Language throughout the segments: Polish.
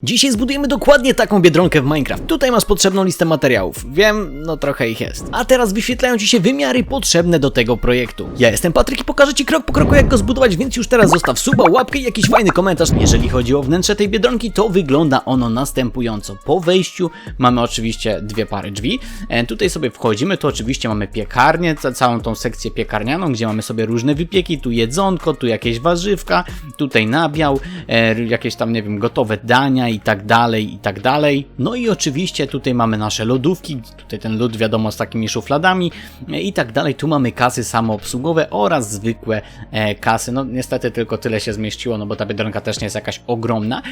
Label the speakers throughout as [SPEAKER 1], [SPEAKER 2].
[SPEAKER 1] Dzisiaj zbudujemy dokładnie taką biedronkę w Minecraft. Tutaj masz potrzebną listę materiałów. Wiem, no trochę ich jest. A teraz wyświetlają Ci się wymiary potrzebne do tego projektu. Ja jestem Patryk i pokażę Ci krok po kroku, jak go zbudować, więc już teraz zostaw suba, łapkę i jakiś fajny komentarz. Jeżeli chodzi o wnętrze tej biedronki, to wygląda ono następująco. Po wejściu mamy oczywiście dwie pary drzwi. Tutaj sobie wchodzimy, tu oczywiście mamy piekarnię, całą tą sekcję piekarnianą, gdzie mamy sobie różne wypieki, tu jedzonko, tu jakieś warzywka, tutaj nabiał, jakieś tam, nie wiem, gotowe dania i tak dalej, i tak dalej. No i oczywiście tutaj mamy nasze lodówki, tutaj ten lód wiadomo z takimi szufladami i tak dalej. Tu mamy kasy samoobsługowe oraz zwykłe kasy. No niestety tylko tyle się zmieściło, no bo ta biedronka też nie jest jakaś ogromna.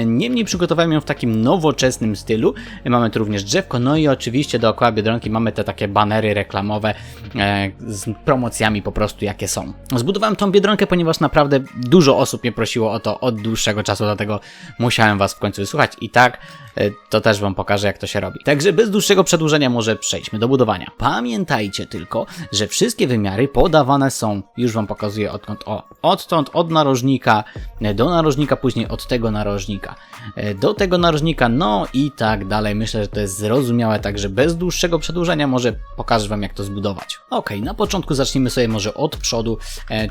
[SPEAKER 1] Niemniej przygotowałem ją w takim nowoczesnym stylu. Mamy tu również drzewko, no i oczywiście dookoła biedronki mamy te takie banery reklamowe z promocjami po prostu jakie są. Zbudowałem tą biedronkę, ponieważ naprawdę dużo osób mnie prosiło o to od dłuższego czasu, dlatego musiałem was w końcu wysłuchać i tak to też wam pokażę, jak to się robi. Także bez dłuższego przedłużenia może przejdźmy do budowania. Pamiętajcie tylko, że wszystkie wymiary podawane są, już wam pokazuję odtąd, od narożnika do narożnika, później od tego narożnika do tego narożnika, no i tak dalej. Myślę, że to jest zrozumiałe, także bez dłuższego przedłużenia może pokażę wam, jak to zbudować. Ok, na początku zacznijmy sobie może od przodu,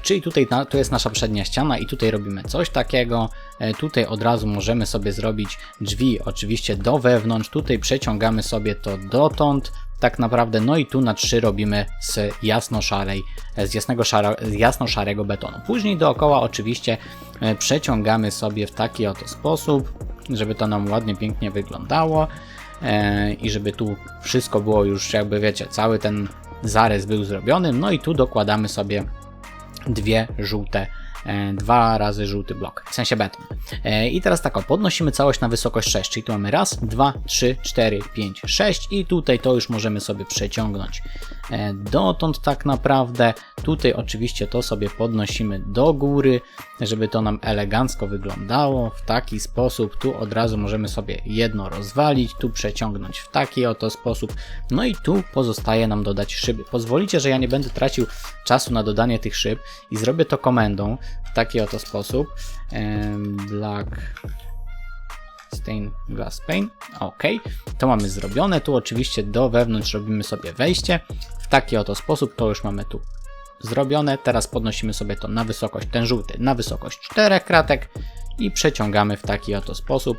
[SPEAKER 1] czyli tutaj tu jest nasza przednia ściana i tutaj robimy coś takiego. Tutaj od razu możemy sobie zrobić drzwi oczywiście do wewnątrz, tutaj przeciągamy sobie to dotąd tak naprawdę, no i tu na 3 robimy z jasno-szarego betonu. Później dookoła oczywiście przeciągamy sobie w taki oto sposób, żeby to nam ładnie, pięknie wyglądało i żeby tu wszystko było już, jakby wiecie, cały ten zarys był zrobiony. No i tu dokładamy sobie dwa razy żółty blok, w sensie beton. I teraz tak, podnosimy całość na wysokość 6, czyli tu mamy raz, 2, 3, 4, 5, 6 i tutaj to już możemy sobie przeciągnąć dotąd tak naprawdę. Tutaj oczywiście to sobie podnosimy do góry, żeby to nam elegancko wyglądało w taki sposób. Tu od razu możemy sobie jedno rozwalić, tu przeciągnąć w taki oto sposób. No i tu pozostaje nam dodać szyby. Pozwolicie, że ja nie będę tracił czasu na dodanie tych szyb i zrobię to komendą w taki oto sposób. Black Stain Glass Pane. Ok, to mamy zrobione. Tu oczywiście do wewnątrz robimy sobie wejście w taki oto sposób. To już mamy tu zrobione. Teraz podnosimy sobie to na wysokość, ten żółty na wysokość 4 kratek i przeciągamy w taki oto sposób,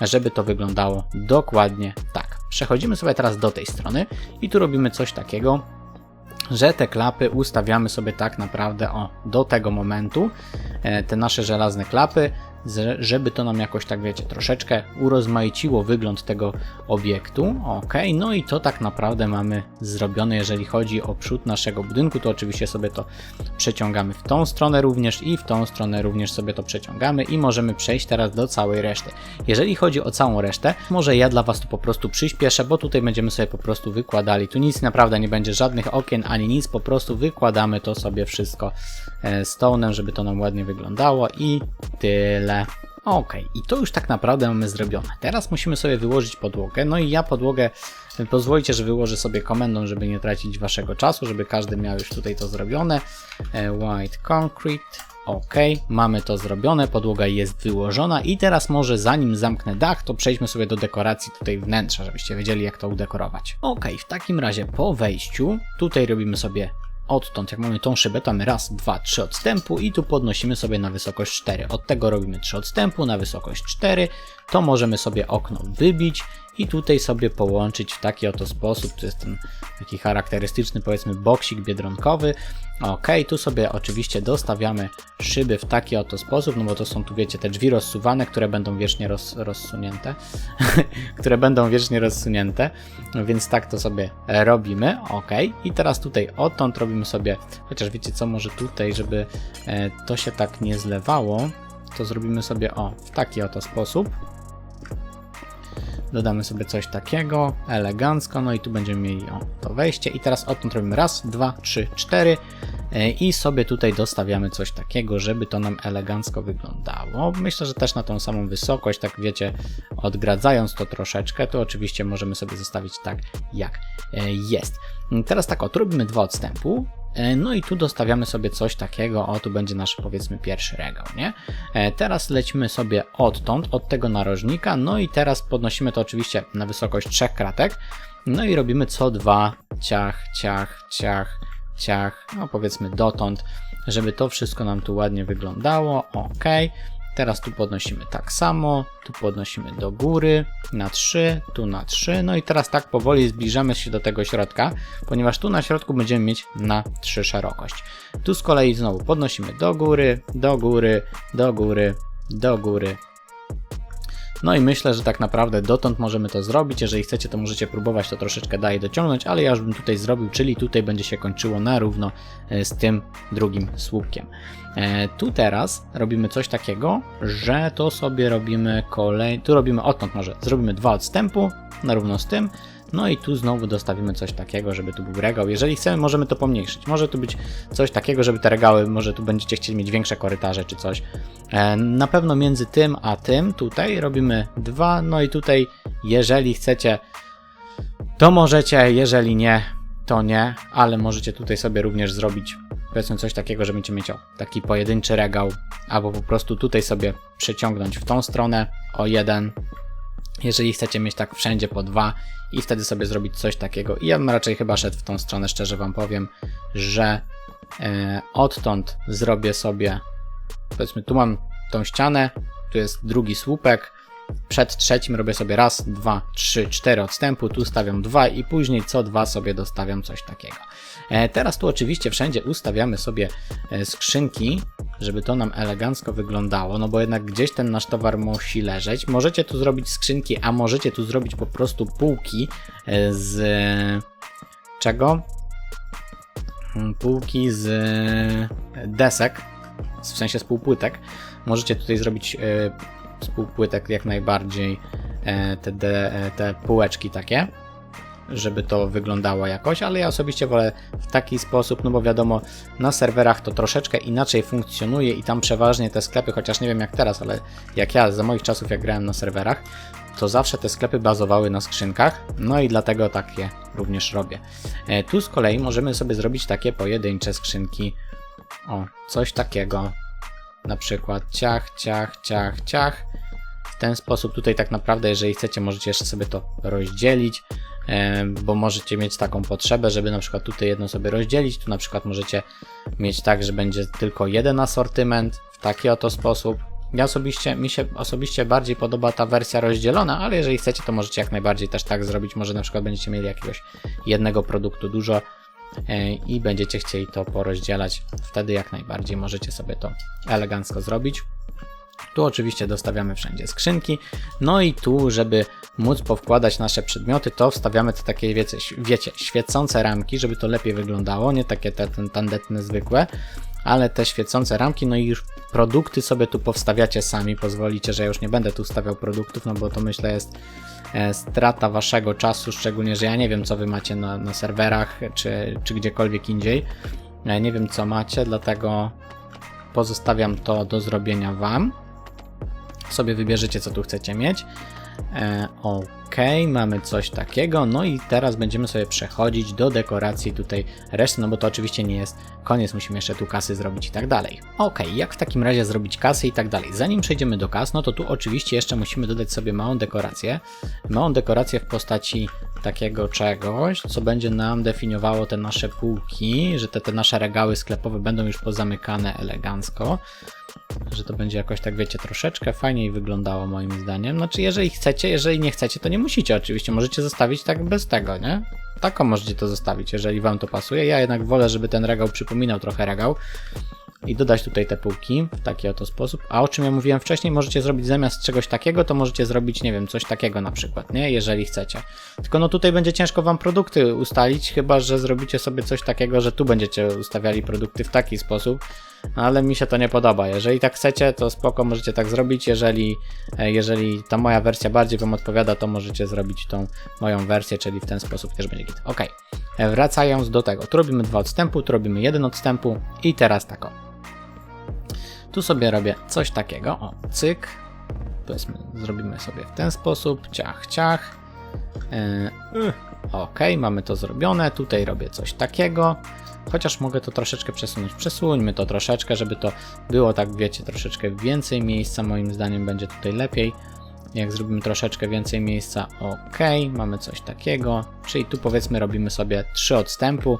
[SPEAKER 1] żeby to wyglądało dokładnie tak. Przechodzimy sobie teraz do tej strony i tu robimy coś takiego, że te klapy ustawiamy sobie tak naprawdę do tego momentu, te nasze żelazne klapy, żeby to nam jakoś, tak wiecie, troszeczkę urozmaiciło wygląd tego obiektu. Ok, no i to tak naprawdę mamy zrobione. Jeżeli chodzi o przód naszego budynku, to oczywiście sobie to przeciągamy w tą stronę również i w tą stronę również sobie to przeciągamy i możemy przejść teraz do całej reszty. Jeżeli chodzi o całą resztę, może ja dla was tu po prostu przyspieszę, bo tutaj będziemy sobie po prostu wykładali. Tu nic naprawdę nie będzie, żadnych okien ani nic, po prostu wykładamy to sobie wszystko stone'em, żeby to nam ładnie wyglądało i tyle. Ok, i to już tak naprawdę mamy zrobione. Teraz musimy sobie wyłożyć podłogę, no i ja podłogę, pozwolicie, że wyłożę sobie komendą, żeby nie tracić waszego czasu, żeby każdy miał już tutaj to zrobione. White concrete, ok, mamy to zrobione, podłoga jest wyłożona i teraz może zanim zamknę dach, to przejdźmy sobie do dekoracji tutaj wnętrza, żebyście wiedzieli, jak to udekorować. Ok, w takim razie po wejściu tutaj robimy sobie odtąd, jak mamy tą szybę, to mamy raz, 2, 3 odstępu i tu podnosimy sobie na wysokość 4. Od tego robimy 3 odstępu na wysokość 4. To możemy sobie okno wybić i tutaj sobie połączyć w taki oto sposób. To jest ten taki charakterystyczny, powiedzmy, boksik biedronkowy. Ok, tu sobie oczywiście dostawiamy szyby w taki oto sposób, no bo to są tu, wiecie, te drzwi rozsuwane, które będą wiecznie rozsunięte, więc tak to sobie robimy. Ok, i teraz tutaj odtąd robimy sobie, chociaż wiecie co, może tutaj, żeby to się tak nie zlewało, to zrobimy sobie w taki oto sposób. Dodamy sobie coś takiego, elegancko, no i tu będziemy mieli to wejście i teraz odtąd robimy raz, 2, 3, 4 i sobie tutaj dostawiamy coś takiego, żeby to nam elegancko wyglądało. Myślę, że też na tą samą wysokość, tak wiecie, odgradzając to troszeczkę, to oczywiście możemy sobie zostawić tak, jak jest. Teraz tak, tu robimy 2 odstępu, No i tu dostawiamy sobie coś takiego, o tu będzie nasz powiedzmy pierwszy regał, nie? Teraz lecimy sobie odtąd, od tego narożnika, no i teraz podnosimy to oczywiście na wysokość 3 kratek, no i robimy co 2 ciach, ciach, ciach, ciach, no powiedzmy dotąd, żeby to wszystko nam tu ładnie wyglądało, ok. Teraz tu podnosimy tak samo, tu podnosimy do góry na 3, tu na 3, no i teraz tak powoli zbliżamy się do tego środka, ponieważ tu na środku będziemy mieć na 3 szerokość. Tu z kolei znowu podnosimy do góry, do góry, do góry, do góry. No i myślę, że tak naprawdę dotąd możemy to zrobić. Jeżeli chcecie, to możecie próbować to troszeczkę dalej dociągnąć, ale ja już bym tutaj zrobił, czyli tutaj będzie się kończyło na równo z tym drugim słupkiem. Tu teraz robimy coś takiego, że to sobie robimy tu robimy odtąd może, zrobimy 2 odstępu na równo z tym, no i tu znowu dostawimy coś takiego, żeby tu był regał. Jeżeli chcemy, możemy to pomniejszyć. Może tu być coś takiego, żeby te regały, może tu będziecie chcieli mieć większe korytarze czy coś. Na pewno między tym a tym tutaj robimy 2, no i tutaj jeżeli chcecie, to możecie, jeżeli nie, to nie, ale możecie tutaj sobie również zrobić powiedzmy coś takiego, że będziecie mieć taki pojedynczy regał, albo po prostu tutaj sobie przeciągnąć w tą stronę o 1. Jeżeli chcecie mieć tak wszędzie po 2 i wtedy sobie zrobić coś takiego. I ja bym raczej chyba szedł w tą stronę, szczerze wam powiem, że odtąd zrobię sobie, powiedzmy tu mam tą ścianę, tu jest drugi słupek, przed trzecim robię sobie 1, 2, 3, 4 odstępu, tu stawiam 2 i później co 2 sobie dostawiam coś takiego. Teraz tu oczywiście wszędzie ustawiamy sobie skrzynki, żeby to nam elegancko wyglądało, no bo jednak gdzieś ten nasz towar musi leżeć. Możecie tu zrobić skrzynki, a możecie tu zrobić po prostu półki z czego? Półki z desek, w sensie z półpłytek. Możecie tutaj zrobić z półpłytek jak najbardziej te półeczki takie, żeby to wyglądało jakoś, ale ja osobiście wolę w taki sposób, no bo wiadomo, na serwerach to troszeczkę inaczej funkcjonuje i tam przeważnie te sklepy, chociaż nie wiem jak teraz, ale jak ja za moich czasów jak grałem na serwerach, to zawsze te sklepy bazowały na skrzynkach, no i dlatego takie również robię. Tu z kolei możemy sobie zrobić takie pojedyncze skrzynki, o, coś takiego, na przykład ciach, ciach, ciach, ciach. W ten sposób tutaj tak naprawdę, jeżeli chcecie, możecie jeszcze sobie to rozdzielić, bo możecie mieć taką potrzebę, żeby na przykład tutaj jedno sobie rozdzielić, tu na przykład możecie mieć tak, że będzie tylko jeden asortyment w taki oto sposób. Mi się osobiście bardziej podoba ta wersja rozdzielona, ale jeżeli chcecie, to możecie jak najbardziej też tak zrobić. Może na przykład będziecie mieli jakiegoś jednego produktu dużo i będziecie chcieli to porozdzielać, wtedy jak najbardziej możecie sobie to elegancko zrobić. Tu oczywiście dostawiamy wszędzie skrzynki, no i tu, żeby móc powkładać nasze przedmioty, to wstawiamy te takie, wiecie, świecące ramki, żeby to lepiej wyglądało, nie takie te tandetne zwykłe, ale te świecące ramki, no i już produkty sobie tu powstawiacie sami, pozwolicie, że ja już nie będę tu stawiał produktów, no bo to myślę jest strata waszego czasu, szczególnie, że ja nie wiem co wy macie na serwerach, czy gdziekolwiek indziej, nie wiem co macie, dlatego pozostawiam to do zrobienia wam. Sobie wybierzecie co tu chcecie mieć. Ok, mamy coś takiego, no i teraz będziemy sobie przechodzić do dekoracji tutaj reszty, no bo to oczywiście nie jest koniec, musimy jeszcze tu kasy zrobić i tak dalej. Ok, jak w takim razie zrobić kasy i tak dalej? Zanim przejdziemy do kas, no to tu oczywiście jeszcze musimy dodać sobie małą dekorację w postaci takiego czegoś, co będzie nam definiowało te nasze półki, że te nasze regały sklepowe będą już pozamykane elegancko, że to będzie jakoś tak, wiecie, troszeczkę fajniej wyglądało moim zdaniem. Znaczy, jeżeli chcecie, jeżeli nie chcecie, to nie musicie oczywiście, możecie zostawić tak bez tego, nie? Taką możecie to zostawić, jeżeli wam to pasuje. Ja jednak wolę, żeby ten regał przypominał trochę regał i dodać tutaj te półki w taki oto sposób. A o czym ja mówiłem wcześniej, możecie zrobić zamiast czegoś takiego, to możecie zrobić, nie wiem, coś takiego na przykład, nie? Jeżeli chcecie. Tylko no tutaj będzie ciężko wam produkty ustalić, chyba że zrobicie sobie coś takiego, że tu będziecie ustawiali produkty w taki sposób, ale mi się to nie podoba. Jeżeli tak chcecie, to spoko, możecie tak zrobić. Jeżeli ta moja wersja bardziej wam odpowiada, to możecie zrobić tą moją wersję, czyli w ten sposób też będzie git. Ok, wracając do tego. Tu robimy 2 odstępu, tu robimy 1 odstępu i teraz tak o. Tu sobie robię coś takiego, o, cyk, powiedzmy, zrobimy sobie w ten sposób, ciach, ciach, Ok, mamy to zrobione, tutaj robię coś takiego, chociaż mogę to troszeczkę przesunąć. Przesuńmy to troszeczkę, żeby to było, tak wiecie, troszeczkę więcej miejsca, moim zdaniem będzie tutaj lepiej. Jak zrobimy troszeczkę więcej miejsca, ok, mamy coś takiego, czyli tu powiedzmy robimy sobie 3 odstępu,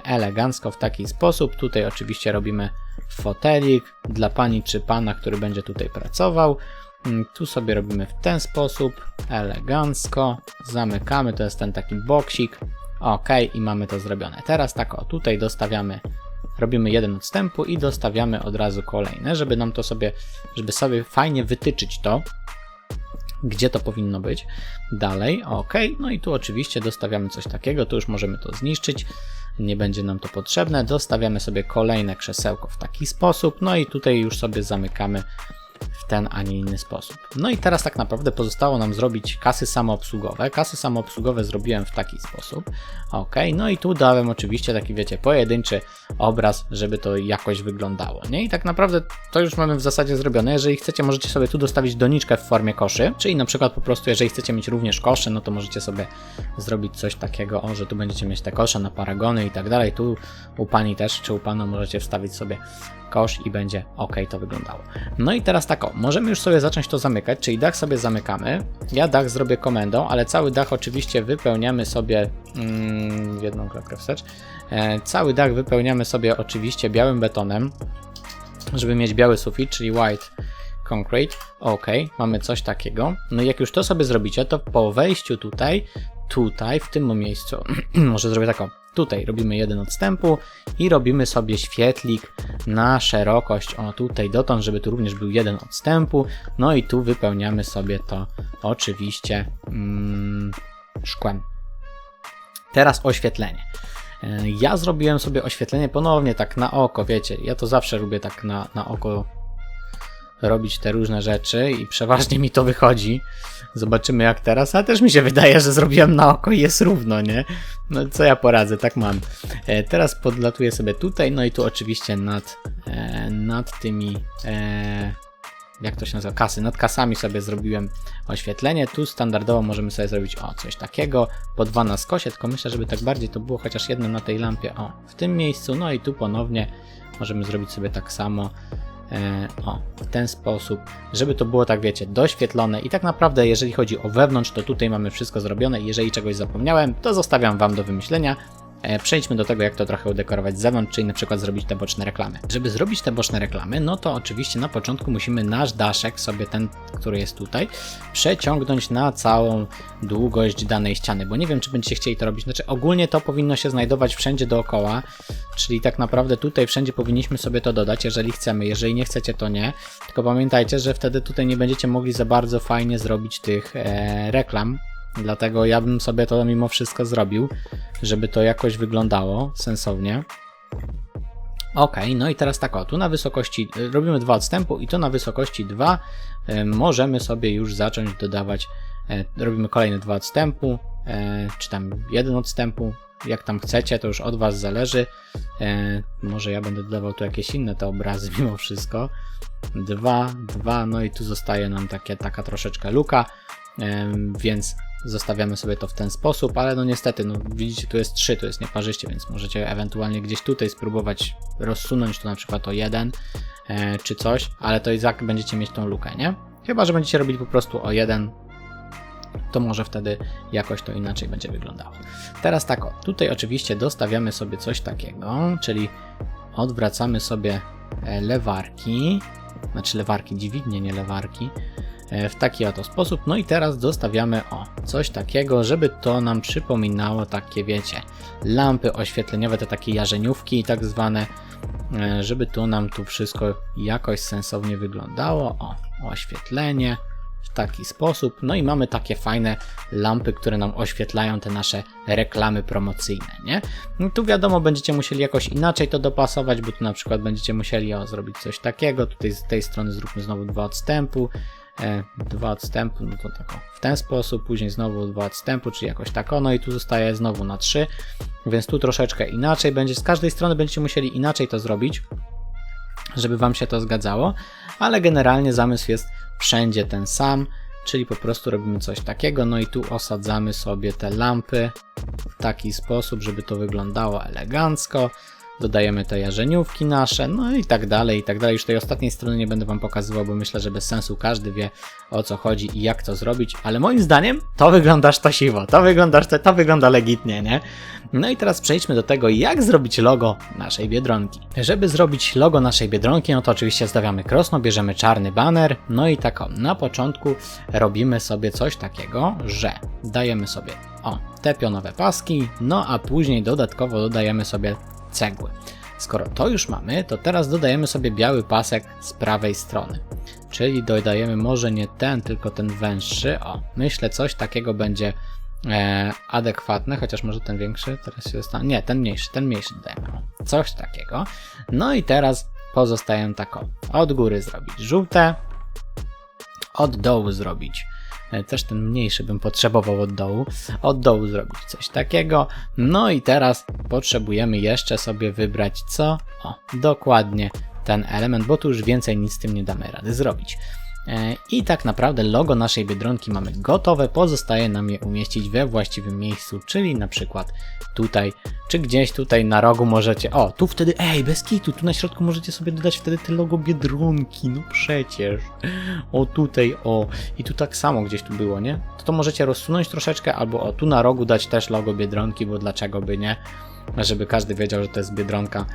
[SPEAKER 1] elegancko w taki sposób. Tutaj oczywiście robimy fotelik dla pani czy pana, który będzie tutaj pracował. Tu sobie robimy w ten sposób, elegancko, zamykamy, to jest ten taki boksik, ok, i mamy to zrobione. Teraz tak o, tutaj dostawiamy, robimy jeden odstępu i dostawiamy od razu kolejne, żeby nam to sobie, żeby sobie fajnie wytyczyć to, gdzie to powinno być. Dalej, ok, no i tu oczywiście dostawiamy coś takiego, tu już możemy to zniszczyć, nie będzie nam to potrzebne. Dostawiamy sobie kolejne krzesełko w taki sposób, no i tutaj już sobie zamykamy w ten, a nie inny sposób. No i teraz tak naprawdę pozostało nam zrobić kasy samoobsługowe. Kasy samoobsługowe zrobiłem w taki sposób. Ok, no i tu dałem oczywiście taki, wiecie, pojedynczy obraz, żeby to jakoś wyglądało, nie? I tak naprawdę to już mamy w zasadzie zrobione. Jeżeli chcecie, możecie sobie tu dostawić doniczkę w formie koszy, czyli na przykład po prostu, jeżeli chcecie mieć również kosze, no to możecie sobie zrobić coś takiego, o, że tu będziecie mieć te kosze na paragony i tak dalej. Tu u pani też, czy u pana możecie wstawić sobie kosz i będzie ok to wyglądało. No i teraz tak o, możemy już sobie zacząć to zamykać, czyli dach sobie zamykamy. Ja dach zrobię komendą, ale cały dach oczywiście wypełniamy sobie jedną klatkę wstecz. Cały dach wypełniamy sobie oczywiście białym betonem, żeby mieć biały sufit, czyli white concrete. Ok, mamy coś takiego. No i jak już to sobie zrobicie, to po wejściu tutaj w tym miejscu, może zrobię taką, tutaj robimy jeden odstępu i robimy sobie świetlik na szerokość, o tutaj dotąd, żeby tu również był jeden odstępu, no i tu wypełniamy sobie to oczywiście szkłem. Teraz oświetlenie. Ja zrobiłem sobie oświetlenie ponownie tak na oko, wiecie, ja to zawsze lubię tak na oko robić te różne rzeczy i przeważnie mi to wychodzi. Zobaczymy jak teraz, a też mi się wydaje, że zrobiłem na oko i jest równo, nie? No co ja poradzę, tak mam. Teraz podlatuję sobie tutaj, no i tu oczywiście nad tymi, jak to się nazywa, kasy, nad kasami sobie zrobiłem oświetlenie. Tu standardowo możemy sobie zrobić, o, coś takiego, po 2 na skosie, tylko myślę, żeby tak bardziej to było chociaż jedno na tej lampie, o, w tym miejscu, no i tu ponownie możemy zrobić sobie tak samo. O, w ten sposób, żeby to było, tak wiecie, doświetlone i tak naprawdę jeżeli chodzi o wewnątrz, to tutaj mamy wszystko zrobione i jeżeli czegoś zapomniałem, to zostawiam Wam do wymyślenia. Przejdźmy do tego, jak to trochę udekorować z zewnątrz, czyli na przykład zrobić te boczne reklamy. Żeby zrobić te boczne reklamy, no to oczywiście na początku musimy nasz daszek, sobie ten, który jest tutaj, przeciągnąć na całą długość danej ściany, bo nie wiem, czy będziecie chcieli to robić. Znaczy ogólnie to powinno się znajdować wszędzie dookoła, czyli tak naprawdę tutaj wszędzie powinniśmy sobie to dodać, jeżeli chcemy. Jeżeli nie chcecie, to nie. Tylko pamiętajcie, że wtedy tutaj nie będziecie mogli za bardzo fajnie zrobić tych reklam. Dlatego ja bym sobie to mimo wszystko zrobił, żeby to jakoś wyglądało sensownie. Ok, no i teraz tak o, tu na wysokości robimy 2 odstępu i to na wysokości 2 możemy sobie już zacząć dodawać, robimy kolejne 2 odstępu, czy tam 1 odstępu, jak tam chcecie, to już od Was zależy. Może ja będę dodawał tu jakieś inne te obrazy mimo wszystko. 2, no i tu zostaje nam taka troszeczkę luka, więc zostawiamy sobie to w ten sposób, ale no niestety, no widzicie, tu jest 3, to jest nieparzyście, więc możecie ewentualnie gdzieś tutaj spróbować rozsunąć to na przykład o 1 czy coś, ale to i tak będziecie mieć tą lukę, nie? Chyba że będziecie robić po prostu o 1, to może wtedy jakoś to inaczej będzie wyglądało. Teraz tak o, tutaj oczywiście dostawiamy sobie coś takiego, czyli odwracamy sobie lewarki, znaczy lewarki, dźwignie, nie lewarki, w taki oto sposób. No i teraz dostawiamy coś takiego, żeby to nam przypominało takie, wiecie, lampy oświetleniowe, te takie jarzeniówki tak zwane, żeby to nam tu wszystko jakoś sensownie wyglądało. Oświetlenie w taki sposób. No i mamy takie fajne lampy, które nam oświetlają te nasze reklamy promocyjne, nie? No tu wiadomo, będziecie musieli jakoś inaczej to dopasować, bo tu na przykład będziecie musieli zrobić coś takiego. Tutaj z tej strony zróbmy znowu 2 odstępu. 2 odstępu, no to tak w ten sposób, później znowu 2 odstępu, czyli jakoś tak, no i tu zostaje znowu na 3, więc tu troszeczkę inaczej będzie, z każdej strony będziecie musieli inaczej to zrobić, żeby Wam się to zgadzało, ale generalnie zamysł jest wszędzie ten sam, czyli po prostu robimy coś takiego, no i tu osadzamy sobie te lampy w taki sposób, żeby to wyglądało elegancko. Dodajemy te jarzeniówki nasze, no i tak dalej, i tak dalej. Już tej ostatniej strony nie będę wam pokazywał, bo myślę, że bez sensu każdy wie, o co chodzi i jak to zrobić, ale moim zdaniem to wygląda sztosiwo, to wygląda legitnie, nie? No i teraz przejdźmy do tego, jak zrobić logo naszej Biedronki. Żeby zrobić logo naszej Biedronki, no to oczywiście stawiamy krosno, bierzemy czarny baner, no i tak na początku robimy sobie coś takiego, że dajemy sobie te pionowe paski, no a później dodatkowo dodajemy sobie cegły. Skoro to już mamy, to teraz dodajemy sobie biały pasek z prawej strony. Czyli dodajemy może nie ten, tylko ten węższy. Myślę coś takiego będzie adekwatne, chociaż może ten większy, teraz się zastanawiam. Nie, ten mniejszy dodajemy. Coś takiego. No i teraz pozostaje tak od góry zrobić żółte, od dołu zrobić też ten mniejszy bym potrzebował od dołu zrobić coś takiego. No i teraz potrzebujemy jeszcze sobie wybrać co? Dokładnie ten element, bo tu już więcej nic z tym nie damy rady zrobić. I tak naprawdę logo naszej Biedronki mamy gotowe, pozostaje nam je umieścić we właściwym miejscu, czyli na przykład tutaj, czy gdzieś tutaj na rogu możecie, tu wtedy, bez kitu, tu na środku możecie sobie dodać wtedy te logo Biedronki, no przecież, tutaj, i tu tak samo gdzieś tu było, nie? To możecie rozsunąć troszeczkę, albo tu na rogu dać też logo Biedronki, bo dlaczego by nie, żeby każdy wiedział, że to jest Biedronka.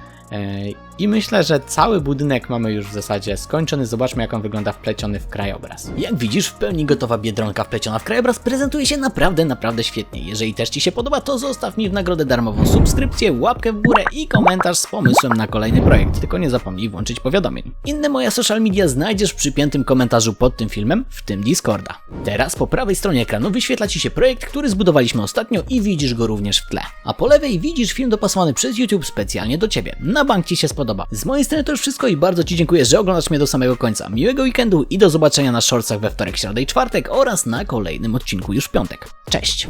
[SPEAKER 1] I myślę, że cały budynek mamy już w zasadzie skończony. Zobaczmy, jak on wygląda wpleciony w krajobraz. Jak widzisz, w pełni gotowa Biedronka wpleciona w krajobraz prezentuje się naprawdę świetnie. Jeżeli też Ci się podoba, to zostaw mi w nagrodę darmową subskrypcję, łapkę w górę i komentarz z pomysłem na kolejny projekt. Tylko nie zapomnij włączyć powiadomień. Inne moje social media znajdziesz w przypiętym komentarzu pod tym filmem, w tym Discorda. Teraz po prawej stronie ekranu wyświetla Ci się projekt, który zbudowaliśmy ostatnio i widzisz go również w tle. A po lewej widzisz film dopasowany przez YouTube specjalnie do Ciebie. Na bank Ci się spodoba. Z mojej strony to już wszystko i bardzo Ci dziękuję, że oglądasz mnie do samego końca. Miłego weekendu i do zobaczenia na shortsach we wtorek, środę i czwartek oraz na kolejnym odcinku już w piątek. Cześć!